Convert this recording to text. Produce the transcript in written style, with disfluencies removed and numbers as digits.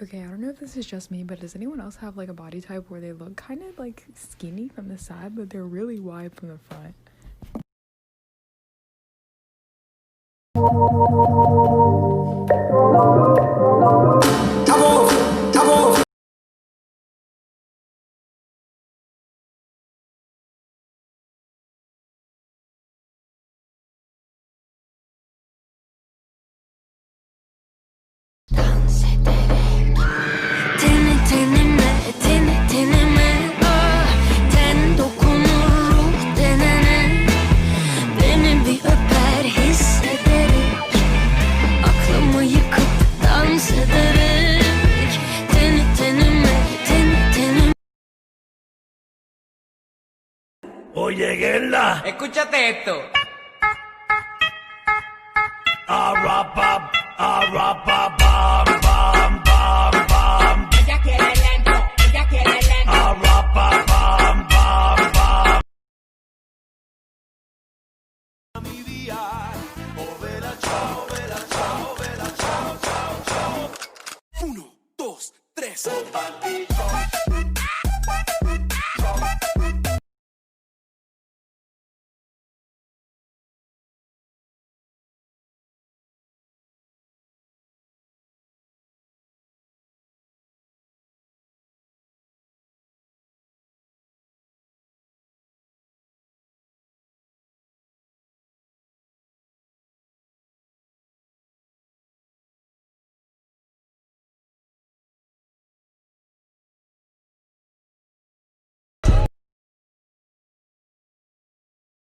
Okay, I don't know if this is just me, but does anyone else have like a body type where they look kind of like skinny from the side, but they're really wide from the front? Oye, Gerla. Escúchate esto. A rap up, a rap up.